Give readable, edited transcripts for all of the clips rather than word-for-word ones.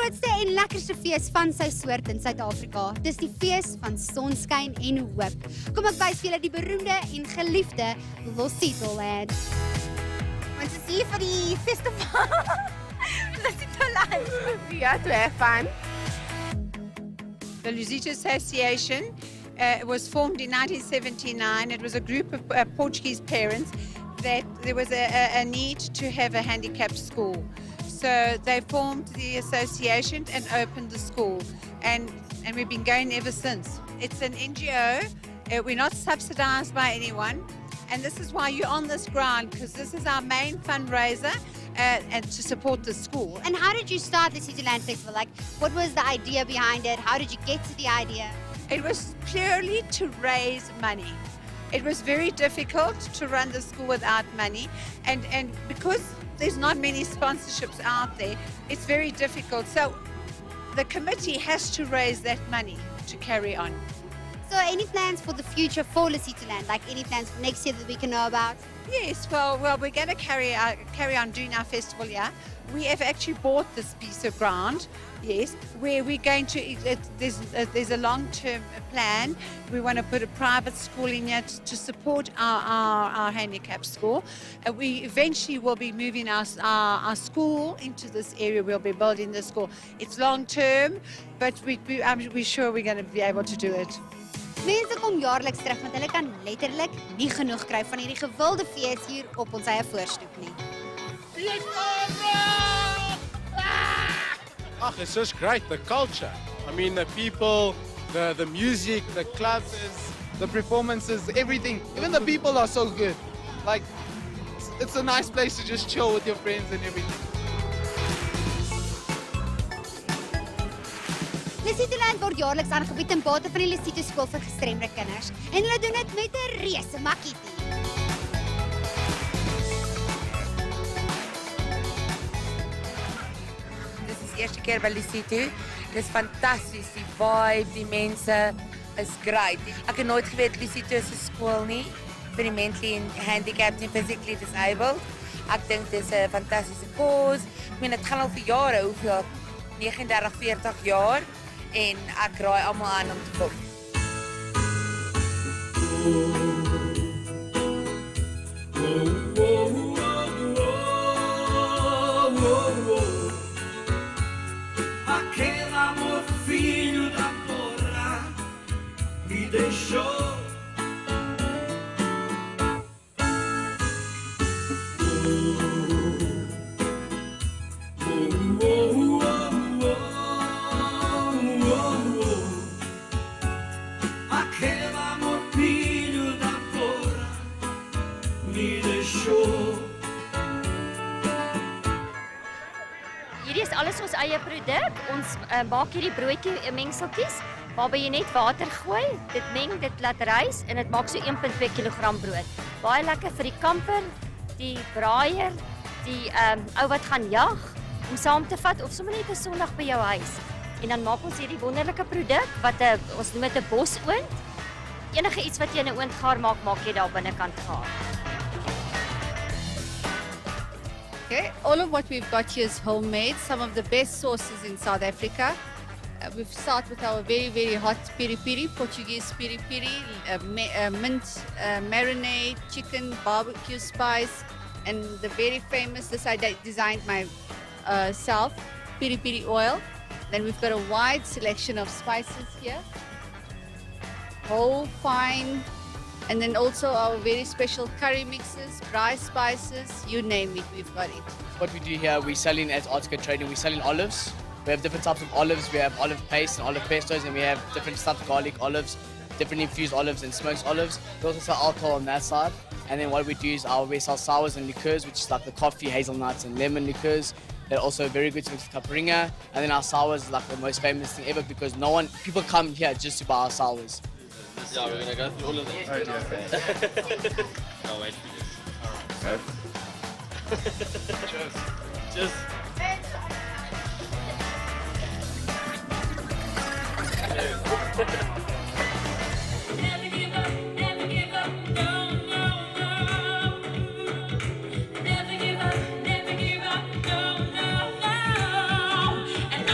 grootste en lekkerste fees van sy soort in Suid-Afrika. Dis die fees van sonskyn en hoop. Kom ek wys vir julle die beroemde en geliefde Lusito land. Ons is hier vir die festival. Lusito land. Ja, to have fun. The Lusito Association was formed in 1979. It was a group of Portuguese parents that there was a need to have a handicapped school. So they formed the association and opened the school. And we've been going ever since. It's an NGO. We're not subsidized by anyone. And this is why you're on this ground, because this is our main fundraiser and to support the school. And how did you start the Lusito Land Festival? Like, what was the idea behind it? How did you get to the idea? It was purely to raise money. It was very difficult to run the school without money. And because there's not many sponsorships out there, it's very difficult. So the committee has to raise that money to carry on. So any plans for the future for Lusito Land? Like any plans for next year that we can know about? Yes, well, we're going to carry on doing our festival here. We have actually bought this piece of ground, yes, where we're going to, there's a long-term plan. We want to put a private school in here to support our handicap school. We eventually will be moving our school into this area. We'll be building the school. It's long-term, but we're sure we're going to be able to do it. Mense kom jaarliks terug want hulle kan letterlik nie genoeg kry van hierdie gewilde fees hier op ons eie voorstoep nie. It's just great, the culture. I mean, the people, the music, the clubs, the performances, everything. Even the people are so good. Like, it's a nice place to just chill with your friends and everything. Lusito Land word jaarliks aangebied in bate van die Lusito skool vir gestremde kinders. En hulle doen dit met 'n reuse makietie. Dit is die eerste keer by Lusito. Dit is fantasties, die vibe, die mense is great. Ek het nooit geweet Lusito is 'n skool nie vir die mentally handicapped en physically disabled. Ek dink dit is 'n fantastiese cause. Ek meen dit gaan al vir jare, hoeveel 39, 40 jaar. En ek raai almal aan om te kom. Aquele amor filho da porra me deixou. Hierdie is alles ons eie produk. Ons maak hierdie broodjie mengseltjies waarby jy net water gooi, dit meng, dit laat rys en dit maak so 1.2 kg brood. Baie lekker vir die kamper, die braaier, die ou wat gaan jag om saam te vat of sommer net 'n Sondag by jou huis. En dan maak ons hierdie wonderlike produk wat ons noem dit 'n bosoond. Enige iets wat jy in 'n oond gaar maak, maak jy daar binnekant gaar. Okay, all of what we've got here is homemade, some of the best sauces in South Africa. We've started with our very, very hot piri-piri, Portuguese piri-piri, mint marinade, chicken, barbecue spice, and the very famous, this I designed myself, piri-piri oil. Then we've got a wide selection of spices here, whole, fine, and then also our very special curry mixes, dry spices, you name it, we've got it. What we do here, we're selling as Artica Trading, we're selling olives. We have different types of olives. We have olive paste and olive pestos, and we have different types of garlic olives, different infused olives and smoked olives. We also sell alcohol on that side. And then what we do is we sell sours and liqueurs, which is like the coffee, hazelnuts, and lemon liqueurs. They're also very good to mix with caipirinha. And then our sours is like the most famous thing ever because people come here just to buy our sours. Yeah, we're gonna go through all of them. Right, yeah. I'll wait for this. Okay. Cheers. Cheers. Never give up, never give up, no, no, no. Never give up, no, no, no. And I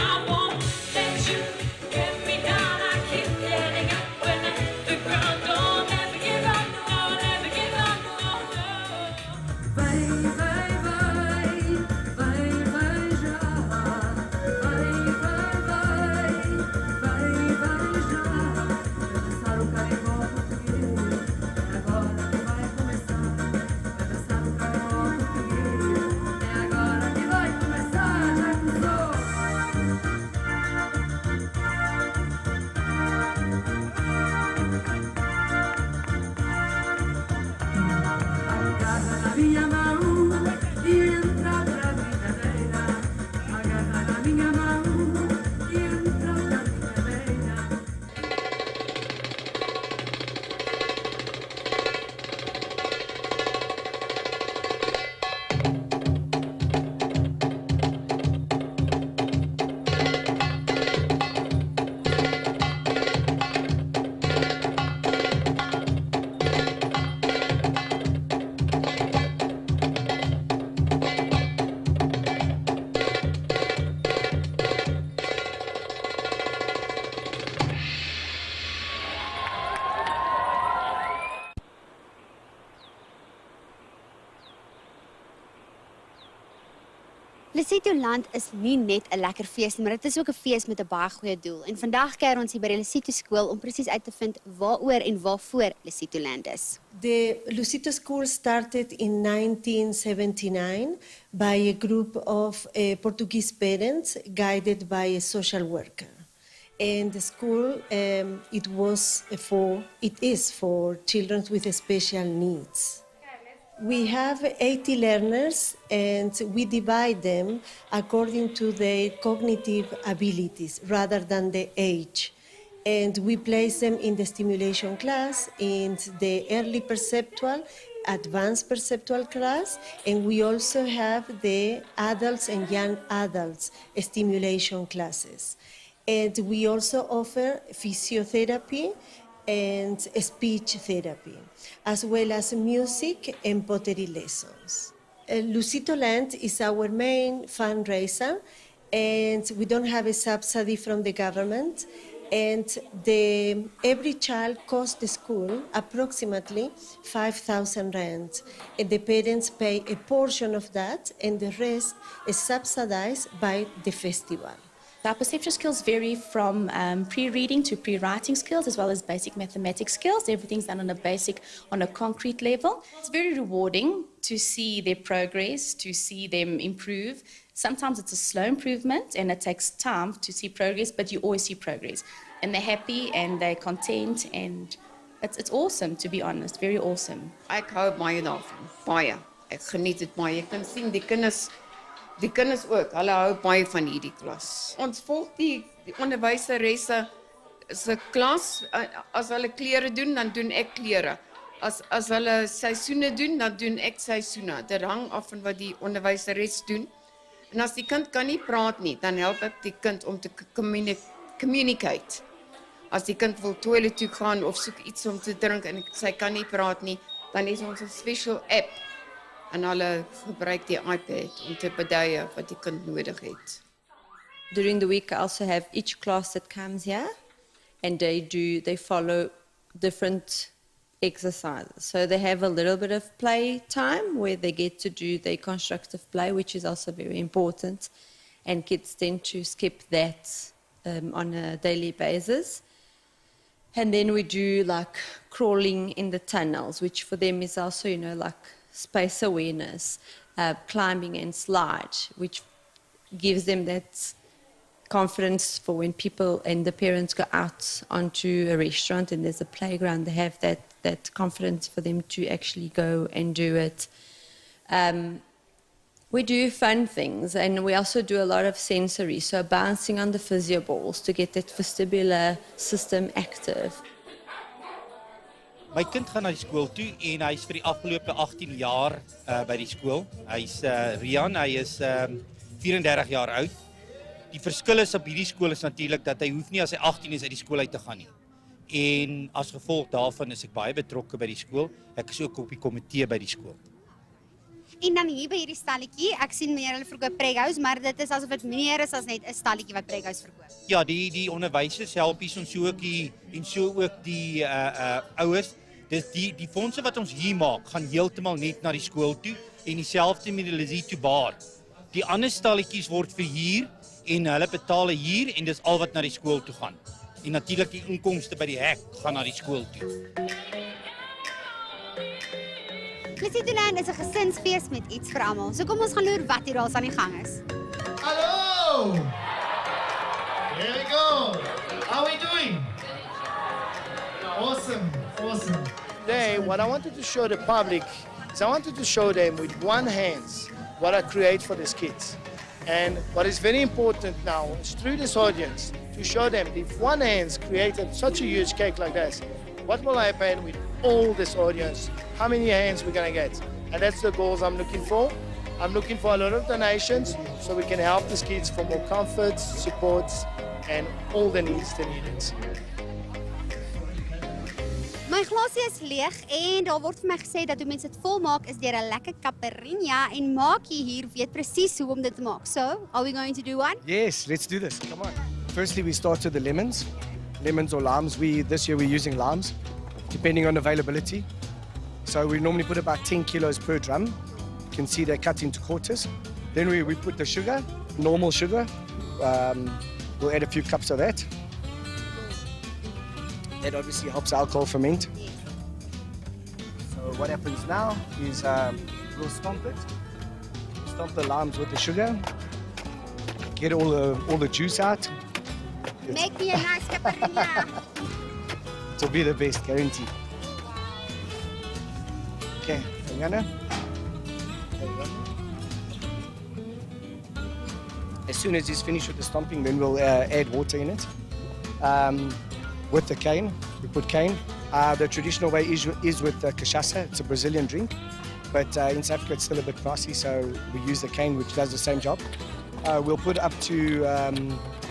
Lusito Land is nie net 'n lekker fees nie, maar dit is ook 'n fees met 'n baie goeie doel. En vandag kuier ons hier by die Lusito skool om presies uit te vind waaroor en waarvoor Lusito Land is. The Lusito School started in 1979 by a group of Portuguese parents guided by a social worker. And the school, it is for children with special needs. We have 80 learners and we divide them according to their cognitive abilities rather than the age. And we place them in the stimulation class, in the early perceptual, advanced perceptual class, and we also have the adults and young adults stimulation classes. And we also offer physiotherapy and speech therapy, as well as music and pottery lessons. Lusito Land is our main fundraiser, and we don't have a subsidy from the government. And every child costs the school approximately 5,000 rand. And the parents pay a portion of that, and the rest is subsidized by the festival. Our perceptual skills vary from pre-reading to pre-writing skills, as well as basic mathematics skills. Everything's done on a concrete level. It's very rewarding to see their progress, to see them improve. Sometimes it's a slow improvement and it takes time to see progress, but you always see progress. And they're happy and they're content, and it's awesome, to be honest, very awesome. Ek hou baie daarvan, baie. Ek geniet dit baie. Ek kan sien die kinders ook, hulle hou baie van hierdie klas. Ons volg die onderwyseresse se klas. As hulle klere doen, dan doen ek klere. As hulle seisoene doen, dan doen ek seisoene. Dit hang af van wat die onderwyseres doen. En as die kind kan nie praat nie, dan help ek die kind om te communicate. As die kind wil toilet toe gaan of soek iets om te drink en sy kan nie praat nie, dan is ons 'n special app. En hulle gebruik die iPad om te beduie wat die kind nodig het. During the week I also have each class that comes here, and they follow different exercises. So they have a little bit of play time where they get to do their constructive play, which is also very important, and kids tend to skip that on a daily basis. And then we do like crawling in the tunnels, which for them is also, like space awareness, climbing and slide, which gives them that confidence for when people and the parents go out onto a restaurant and there's a playground, they have that confidence for them to actually go and do it. We do fun things, and we also do a lot of sensory, so bouncing on the physio balls to get that vestibular system active. My kind gaan na die skool toe en hy's vir die afgelope 18 jaar by die skool. Hy's Rian, hy is 34 jaar oud. Die verskil is op hierdie skool is natuurlik dat hy hoef nie as hy 18 is uit die skool uit te gaan nie. En as gevolg daarvan is ek baie betrokke by die skool. Ek is ook op die komitee by die skool. En dan hier by hierdie stalletjie, ek sien meneer hulle verkoop preghous, maar dit is asof dit meer is as net 'n stalletjie wat preghous verkoop. Ja, die onderwysers help hier ons so ook die ouers. Dis die fondse wat ons hier maak, gaan heeltemal net na die skool toe en dieselfde met die Lusito bar. Die ander stalletjies word verhuur en hulle betaal hier en dis al wat na die skool toe gaan. En natuurlik die inkomste by die hek gaan na die skool toe. Lusito Land is 'n gesinsfees met iets vir almal. So kom ons gaan loer wat hier al aan die gang is. Hallo! Here we go. How are we doing? Awesome. Today, what I wanted to show the public is I wanted to show them with one hand what I create for these kids. And what is very important now is through this audience to show them if one hand created such a huge cake like this, what will happen with all this audience? How many hands we're going to get? And that's the goals I'm looking for. I'm looking for a lot of donations so we can help these kids for more comfort, support, and all the needs they need. My glasie is leeg en daar word vir my gesê dat hoe mense dit volmaak is deur 'n lekker caipirinha en maak hier weet presies hoe om dit te maak. So, are we going to do one? Yes, let's do this. Come on. Firstly, we start with the lemons. Lemons or limes. This year we're using limes, depending on availability. So we normally put about 10 kilos per drum. You can see they're cut into quarters. Then we put the sugar, normal sugar. We'll add a few cups of that. That obviously helps alcohol ferment. So what happens now is we'll stomp it. Stomp the limes with the sugar. Get all the juice out. Make me a nice caipirinha. It'll be the best, guaranteed. Okay, Rihanna. As soon as he's finished with the stomping, then we'll add water in it. With the cane, we put cane. The traditional way is with cachaça. It's a Brazilian drink, but in South Africa it's still a bit pricey, so we use the cane, which does the same job. We'll put up to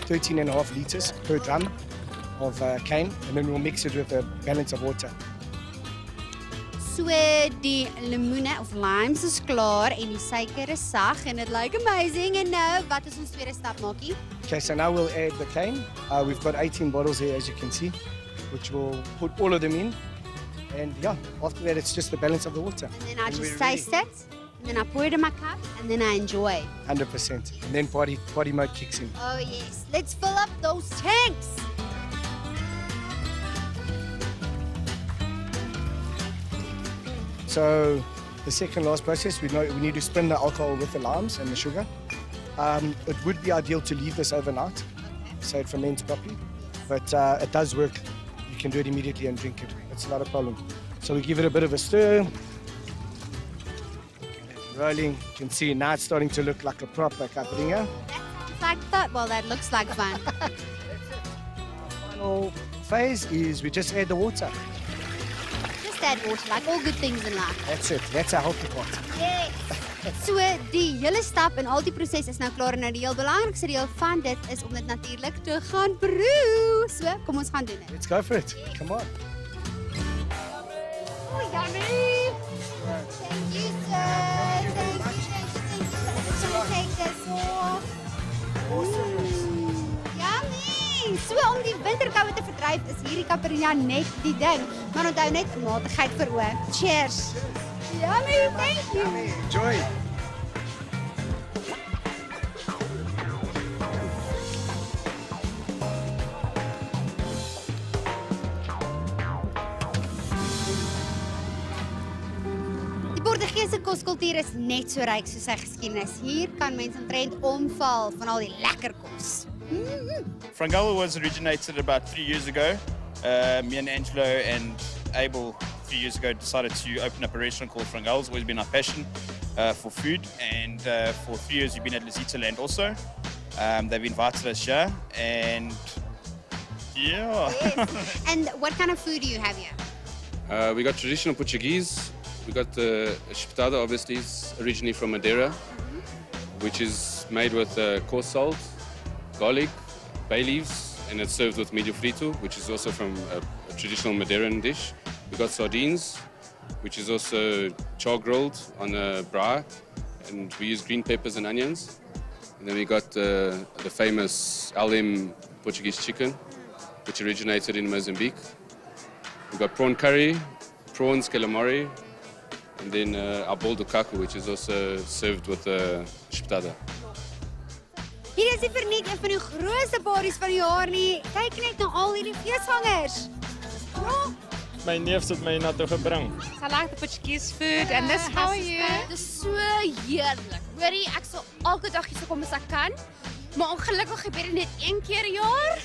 13.5 liters per drum of cane, and then we'll mix it with a balance of water. So die lemoene of limes is klaar en die suiker is sag en dit lyk amazing. En nou, wat is ons tweede stap, Maakie? Okay, so now we'll add the cane. We've got 18 bottles here, as you can see, which we'll put all of them in. And yeah, after that, it's just the balance of the water. And then I just taste it, and then I pour it in my cup, and then I enjoy. 100%. And then party mode kicks in. Oh yes, let's fill up those tanks. So the second last process, we need to spin the alcohol with the limes and the sugar. It would be ideal to leave this overnight so it ferments properly, but it does work. You can do it immediately and drink it. It's not a problem. So we give it a bit of a stir. Rolling. You can see now it's starting to look like a proper caipirinha. Like that? Well, that looks like fun. Final phase is we just add the water. Just add water, like all good things in life. That's it. That's our healthy part. Yes. So die hele stap en al die proses is nou klaar en nou die heel belangrikste deel van dit is om dit natuurlik te gaan brew. So, kom ons gaan doen dit. Let's go for it. Come on. Oh, yummy! Thank you, sir. Thank you. I'm gonna take this off. Yummy! So, om die winterkoue te verdryf is hierdie caipirinha net die ding. Maar onthou net matigheid vir oë. Cheers! Yummy, thank you. Enjoy. Die Portugese koskultuur is net so ryk soos sy geskiedenis. Hier kan mense omtrent omval van al die lekker kos. Frangola was originated about 3 years ago. Me and Angelo and Abel 3 years ago decided to open up a restaurant called Frangola. It's always been our passion for food, and for 3 years we've been at Lusito land also. They've invited us here, and yeah. Yes. And what kind of food do you have here? We got traditional Portuguese. We got the espetada, obviously, it's originally from Madeira, which is made with coarse salt, garlic, bay leaves, and it's served with milho frito, which is also from a traditional Madeiran dish. We got sardines, which is also char-grilled on a braai, and we use green peppers and onions. And then we got the famous LM Portuguese chicken, which originated in Mozambique. We got prawn curry, prawns, calamari, and then our bol do caco, which is also served with espetada. Hier is die verniet een van die grootste parties van die jaar nie. Kyk net na al hierdie feesgangers. Ja. My neef het my na toe gebring. I like the Portuguese food and this how are you? Dis so heerlik. Hoorie, ek sal elke dag hier kom as ek kan. Maar ongelukkig gebeur dit net een keer 'n jaar.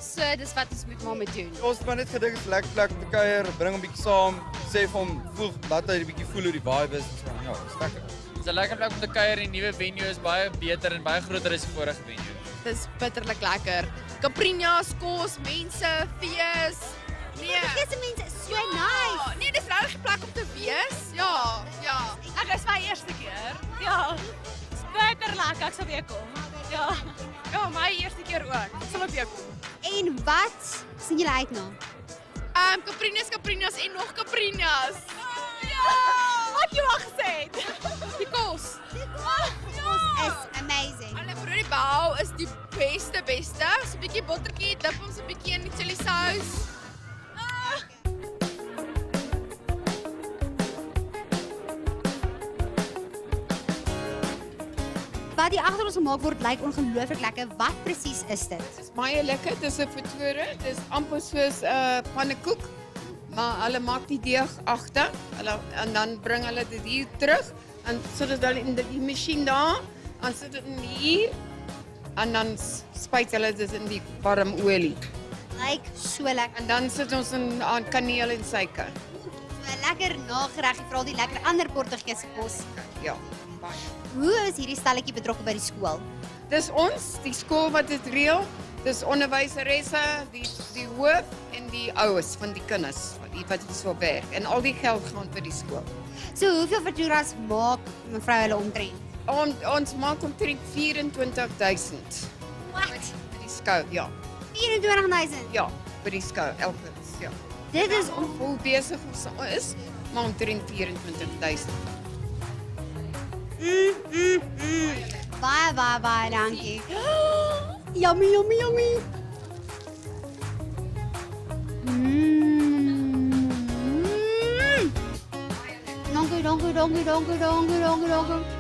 So dis wat ons met mamma doen. Ons het maar net gedink dit is lekker plek om te kuier, bring hom bietjie saam, sê vir hom voel laat hy 'n bietjie voel hoe die vibe is. So, ja, dis lekker. Dis 'n lekker plek om te kuier. Die nuwe venue is baie beter en baie groter as die vorige venue. Dis bitterlik lekker. Caipirinhas, kos, mense, fees. Nee, Portugese mense is so nice. Nee, dis regtig 'n plek om te wees. Ja, ja. Ek is my eerste keer. Ja. Dis bitterlik, ek sal weer kom. Ja. Ja, my eerste keer ook. Ek sal weer kom. En wat sien julle uit na? Caipirinhas en nog caipirinhas. Ja! Wat jy al gesê het. Die kos. Die kos is amazing. Hulle broodie bou is die beste. So 'n bietjie bottertjie, dip ons 'n bietjie in die chili saus. wat hier agter ons gemaak word lyk ongelooflik lekker. Wat presies is dit? Dis baie lekker, dis 'n vertore, dis amper soos 'n pannekoek, maar hulle maak die deeg agter, en dan bring hulle dit hier terug en sit dit dan in die masjien daar, en sit dit in hier en dan spuit hulle dit in die warm olie. Lyk so lekker. En dan sit ons aan kaneel en suiker. So 'n lekker nagereg, veral die lekker ander Portugese kos. Ja. Hoe is hierdie stelletjie betrokke by die skool? Dis ons, die skool wat dit reël. Dis onderwyseresse, die hoof en die ouers van die kinders wat hier so werk. En al die geld gaan vir die skool. So hoeveel vertoeras maak mevrou hulle omtrent? Ons maak omtrent 24.000. Wat? Vir die skou, ja. 24.000? Ja, vir die skou, elke ja. Dit is hoe besig ons is, maar omtrent 24.000. Baie dankie. Yummy, yummy, yummy. Dankie.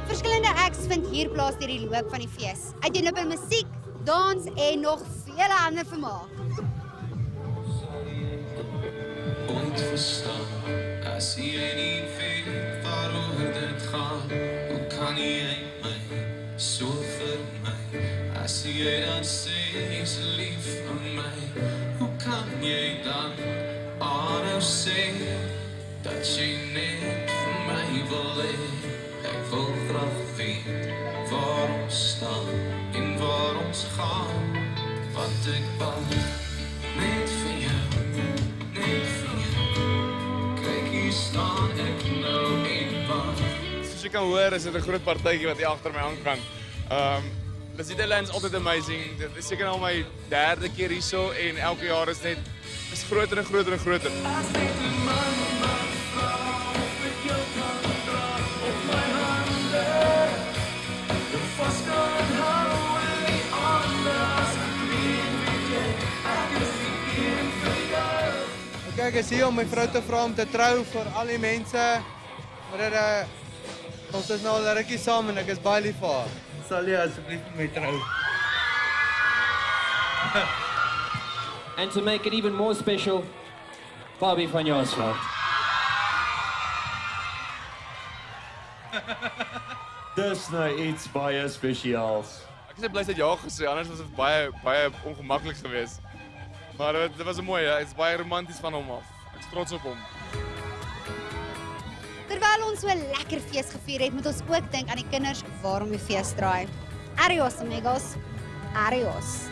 Verskillende acts vind hier plaas deur die loop van die fees. Uiteenloop in musiek, dans en nog vele ander vermaak. As jy nie weet waaroor dit gaan, hoe kan jy my so vermy? As jy dan sê jy's lief vir my, hoe kan jy dan aanhou sê dat jy net vir my wil hê? Ek wil graag weet waar ons staan en waar ons gaan, want ek wag net vir jou, net vir jou. Kyk hier staan ek nou en wag. Soos jy kan hoor, is dit 'n groot partytjie wat hier agter my aangaan. Lusito is altyd amazing. Dit is seker al my derde keer hierso en elke jaar is net groter en groter en groter. Kijk, ek is hier om my vrou te vra om te trou vir al die mense. Maar ons is nou al 'n rukkie saam en ek is baie lief vir haar. Sal jy asseblief met my trou? And to make it even more special, Barbie van Jaarsveld. Dis nou iets baie spesiaals. Ek is bly dat ja gesê, anders was dit baie ongemaklik geweest. Maar dit was mooi, ja. Dit is baie romanties van hom af. Ek is trots op hom. Terwyl ons so 'n lekker fees gevier het, moet ons ook dink aan die kinders waarom die fees draai. Adios amigos. Adios.